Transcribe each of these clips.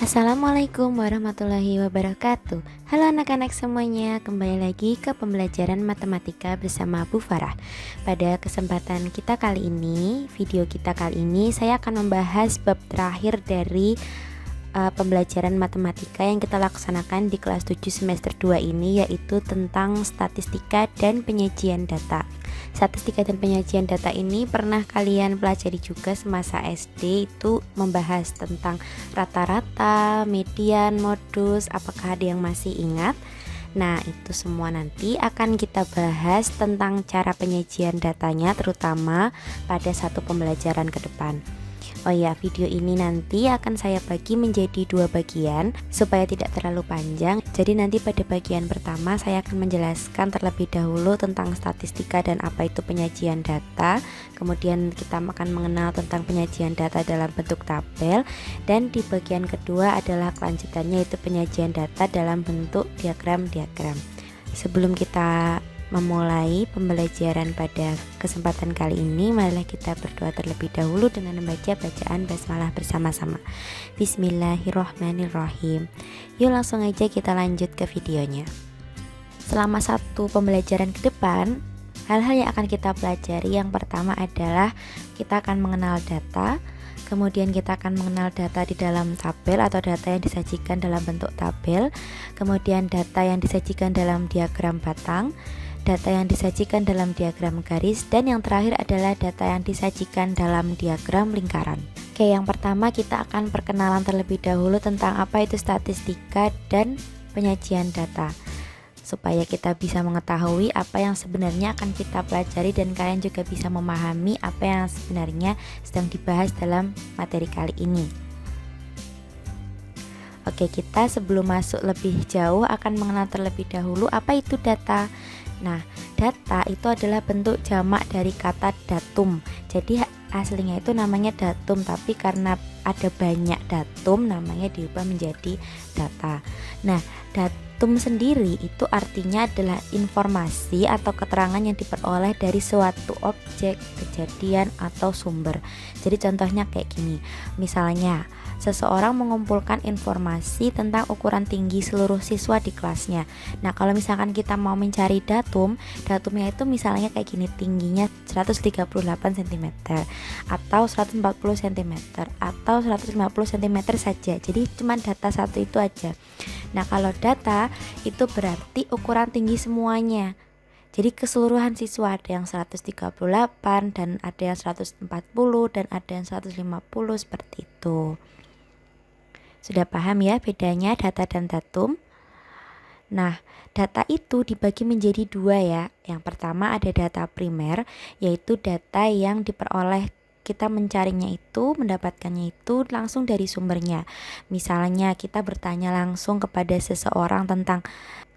Assalamualaikum warahmatullahi wabarakatuh. Halo anak-anak semuanya, kembali lagi ke pembelajaran matematika bersama Bu Farah. Pada kesempatan kita kali ini, video kita kali ini saya akan membahas bab terakhir dari pembelajaran matematika yang kita laksanakan di kelas 7 semester 2 ini, yaitu tentang statistika dan penyajian data. Statistika dan penyajian data ini pernah kalian pelajari juga semasa SD, itu membahas tentang rata-rata, median, modus. Apakah ada yang masih ingat? Nah, itu semua nanti akan kita bahas tentang cara penyajian datanya, terutama pada satu pembelajaran ke depan. Oh ya, video ini nanti akan saya bagi menjadi dua bagian supaya tidak terlalu panjang. Jadi nanti pada bagian pertama saya akan menjelaskan terlebih dahulu tentang statistika dan apa itu penyajian data. Kemudian kita akan mengenal tentang penyajian data dalam bentuk tabel. Dan di bagian kedua adalah kelanjutannya, yaitu penyajian data dalam bentuk diagram-diagram. Sebelum kita memulai pembelajaran pada kesempatan kali ini, marilah kita berdoa terlebih dahulu dengan membaca bacaan basmalah bersama-sama. Bismillahirrohmanirrohim. Yuk langsung aja kita lanjut ke videonya. Selama satu pembelajaran ke depan, hal-hal yang akan kita pelajari yang pertama adalah kita akan mengenal data. Kemudian kita akan mengenal data di dalam tabel atau data yang disajikan dalam bentuk tabel. Kemudian data yang disajikan dalam diagram batang, data yang disajikan dalam diagram garis, dan yang terakhir adalah data yang disajikan dalam diagram lingkaran. Oke, yang pertama kita akan perkenalan terlebih dahulu tentang apa itu statistika dan penyajian data, supaya kita bisa mengetahui apa yang sebenarnya akan kita pelajari dan kalian juga bisa memahami apa yang sebenarnya sedang dibahas dalam materi kali ini. Oke, kita sebelum masuk lebih jauh akan mengenal terlebih dahulu apa itu data. Nah, data itu adalah bentuk jamak dari kata datum. Jadi aslinya itu namanya datum, tapi karena ada banyak datum namanya diubah menjadi data. Nah, datum sendiri itu artinya adalah informasi atau keterangan yang diperoleh dari suatu objek, kejadian, atau sumber. Jadi contohnya kayak gini. Misalnya, seseorang mengumpulkan informasi tentang ukuran tinggi seluruh siswa di kelasnya. Nah, kalau misalkan kita mau mencari datumnya itu misalnya kayak gini, tingginya 138 cm atau 140 cm atau 150 cm saja. Jadi cuma data satu itu aja. Nah, kalau data itu berarti ukuran tinggi semuanya. Jadi keseluruhan siswa ada yang 138 dan ada yang 140 dan ada yang 150, seperti itu. Sudah paham ya bedanya data dan datum? Nah, data itu dibagi menjadi dua ya. Yang pertama ada data primer, yaitu data yang diperoleh, kita mencarinya itu, mendapatkannya itu langsung dari sumbernya. Misalnya kita bertanya langsung kepada seseorang tentang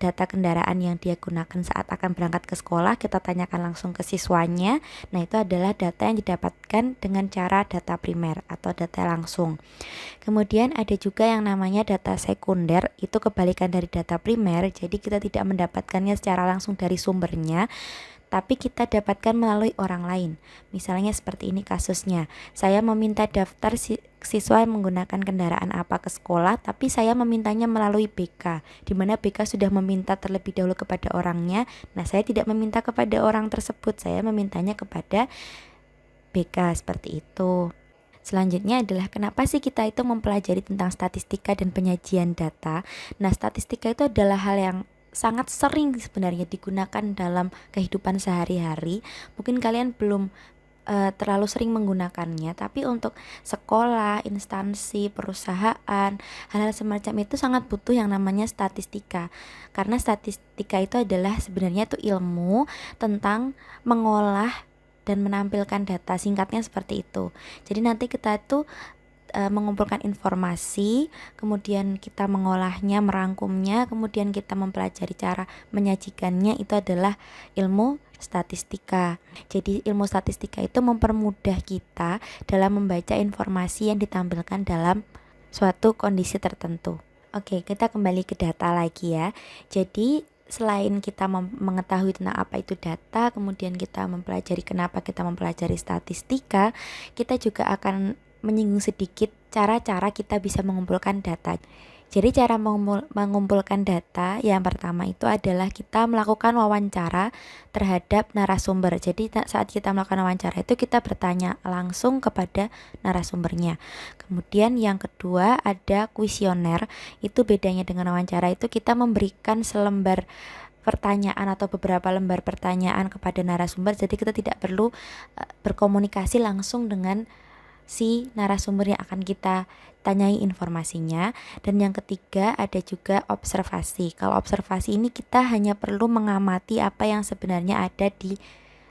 data kendaraan yang dia gunakan saat akan berangkat ke sekolah, kita tanyakan langsung ke siswanya. Nah, itu adalah data yang didapatkan dengan cara data primer atau data langsung. Kemudian ada juga yang namanya data sekunder, itu kebalikan dari data primer. Jadi kita tidak mendapatkannya secara langsung dari sumbernya, tapi kita dapatkan melalui orang lain. Misalnya seperti ini kasusnya. Saya meminta daftar siswa yang menggunakan kendaraan apa ke sekolah, tapi saya memintanya melalui BK, di mana BK sudah meminta terlebih dahulu kepada orangnya. Nah, saya tidak meminta kepada orang tersebut, saya memintanya kepada BK, seperti itu. Selanjutnya adalah kenapa sih kita itu mempelajari tentang statistika dan penyajian data. Nah, statistika itu adalah hal yang sangat sering sebenarnya digunakan dalam kehidupan sehari-hari. Mungkin kalian belum terlalu sering menggunakannya, tapi untuk sekolah, instansi, perusahaan, hal-hal semacam itu sangat butuh yang namanya statistika. Karena statistika itu adalah sebenarnya itu ilmu tentang mengolah dan menampilkan data, singkatnya seperti itu. Jadi nanti kita itu mengumpulkan informasi, kemudian kita mengolahnya, merangkumnya, kemudian kita mempelajari cara menyajikannya, itu adalah ilmu statistika. Jadi ilmu statistika itu mempermudah kita dalam membaca informasi yang ditampilkan dalam suatu kondisi tertentu. Oke, kita kembali ke data lagi ya. Jadi selain kita mengetahui tentang apa itu data, kemudian kita mempelajari kenapa kita mempelajari statistika, kita juga akan menyinggung sedikit cara-cara kita bisa mengumpulkan data. Jadi cara mengumpulkan data yang pertama itu adalah kita melakukan wawancara terhadap narasumber. Jadi saat kita melakukan wawancara itu kita bertanya langsung kepada narasumbernya. Kemudian yang kedua ada kuesioner. Itu bedanya dengan wawancara, itu kita memberikan selembar pertanyaan atau beberapa lembar pertanyaan kepada narasumber. Jadi kita tidak perlu berkomunikasi langsung dengan si narasumber yang akan kita tanyai informasinya. Dan yang ketiga ada juga observasi. Kalau observasi ini kita hanya perlu mengamati apa yang sebenarnya ada di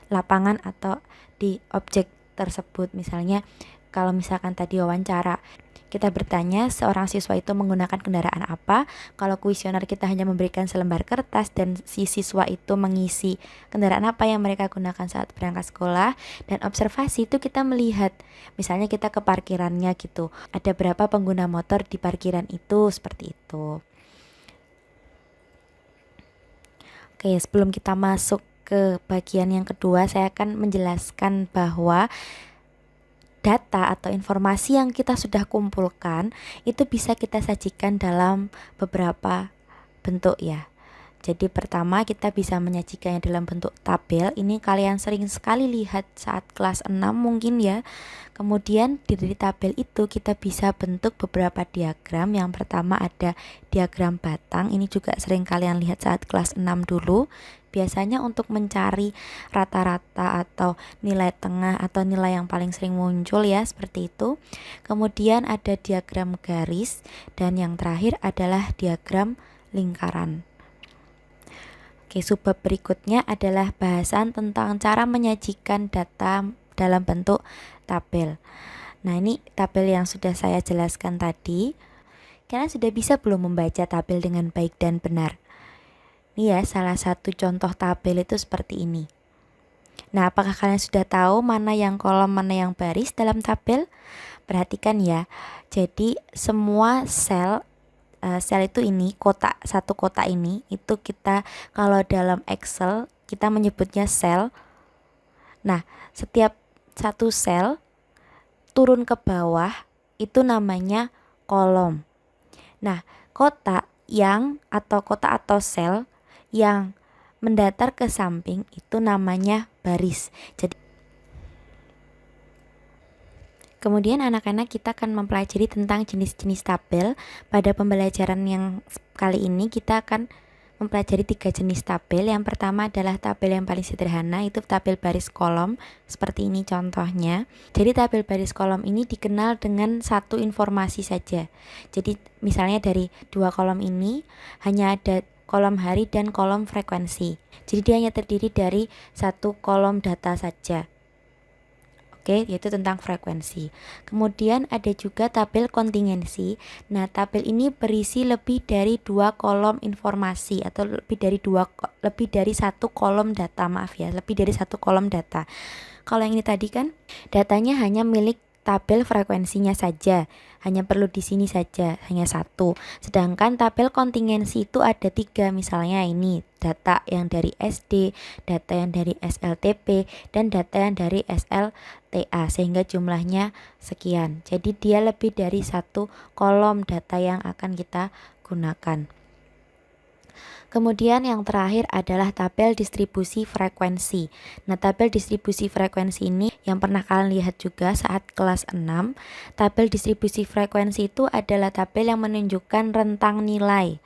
lapangan atau di objek tersebut. Misalnya kalau misalkan tadi wawancara, kita bertanya seorang siswa itu menggunakan kendaraan apa. Kalau kuesioner kita hanya memberikan selembar kertas dan si siswa itu mengisi kendaraan apa yang mereka gunakan saat berangkat sekolah. Dan observasi itu kita melihat, misalnya kita ke parkirannya gitu, ada berapa pengguna motor di parkiran itu, seperti itu. Oke, sebelum kita masuk ke bagian yang kedua, saya akan menjelaskan bahwa data atau informasi yang kita sudah kumpulkan itu bisa kita sajikan dalam beberapa bentuk ya. Jadi pertama kita bisa menyajikannya dalam bentuk tabel. Ini kalian sering sekali lihat saat kelas 6 mungkin ya. Kemudian dari tabel itu kita bisa bentuk beberapa diagram. Yang pertama ada diagram batang. Ini juga sering kalian lihat saat kelas 6 dulu. Biasanya untuk mencari rata-rata atau nilai tengah atau nilai yang paling sering muncul ya, seperti itu. Kemudian ada diagram garis, dan yang terakhir adalah diagram lingkaran. Oke, subbab berikutnya adalah bahasan tentang cara menyajikan data dalam bentuk tabel. Nah, ini tabel yang sudah saya jelaskan tadi. Kalian sudah bisa belum membaca tabel dengan baik dan benar? Ini ya salah satu contoh tabel itu seperti ini. Nah, apakah kalian sudah tahu mana yang kolom, mana yang baris dalam tabel? Perhatikan ya. Jadi semua sel itu ini, satu kotak ini itu kita kalau dalam Excel kita menyebutnya sel. Nah, setiap satu sel turun ke bawah itu namanya kolom. Nah, kotak atau sel yang mendatar ke samping itu namanya baris. Jadi kemudian anak-anak kita akan mempelajari tentang jenis-jenis tabel. Pada pembelajaran yang kali ini kita akan mempelajari 3 jenis tabel. Yang pertama adalah tabel yang paling sederhana, itu tabel baris kolom. Seperti ini contohnya. Jadi tabel baris kolom ini dikenal dengan satu informasi saja. Jadi misalnya dari 2 kolom ini hanya ada kolom hari dan kolom frekuensi. Jadi dia hanya terdiri dari satu kolom data saja. Oke, yaitu tentang frekuensi. Kemudian ada juga tabel kontingensi. Nah, tabel ini berisi lebih dari 2 kolom informasi atau lebih dari satu kolom data, lebih dari satu kolom data. Kalau yang ini tadi kan datanya hanya milik tabel frekuensinya saja, hanya perlu di sini saja, hanya satu. Sedangkan tabel kontingensi itu ada 3, misalnya ini data yang dari SD, data yang dari SLTP, dan data yang dari SLTA, sehingga jumlahnya sekian. Jadi dia lebih dari satu kolom data yang akan kita gunakan. Kemudian yang terakhir adalah tabel distribusi frekuensi. Nah, tabel distribusi frekuensi ini yang pernah kalian lihat juga saat kelas 6. Tabel distribusi frekuensi itu adalah tabel yang menunjukkan rentang nilai.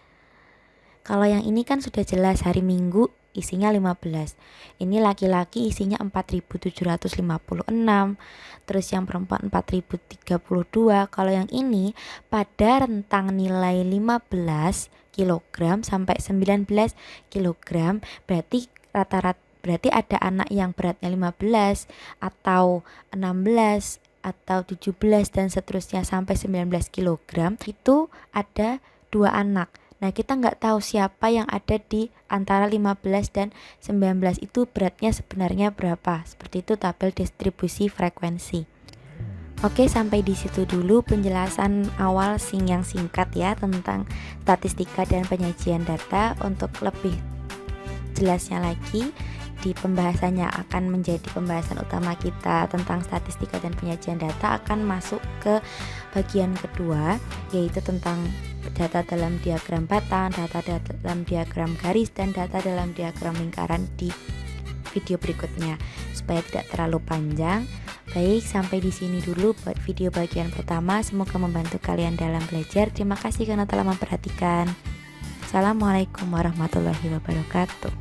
Kalau yang ini kan sudah jelas, hari Minggu isinya 15. Ini laki-laki isinya 4.756. Terus yang perempuan 4.032. Kalau yang ini pada rentang nilai 15 kg sampai 19 kg, berarti berarti ada anak yang beratnya 15 atau 16 atau 17 dan seterusnya sampai 19 kg. Itu ada 2 anak. Nah, kita nggak tahu siapa yang ada di antara 15 dan 19 itu beratnya sebenarnya berapa. Seperti itu tabel distribusi frekuensi. Oke, sampai di situ dulu penjelasan awal yang singkat ya tentang statistika dan penyajian data. Untuk lebih jelasnya lagi, di pembahasannya akan menjadi pembahasan utama kita tentang statistika dan penyajian data, akan masuk ke bagian kedua, yaitu tentang data dalam diagram batang, data dalam diagram garis, dan data dalam diagram lingkaran di video berikutnya. Supaya tidak terlalu panjang, baik, sampai di sini dulu buat video bagian pertama. Semoga membantu kalian dalam belajar. Terima kasih karena telah memperhatikan. Assalamualaikum warahmatullahi wabarakatuh.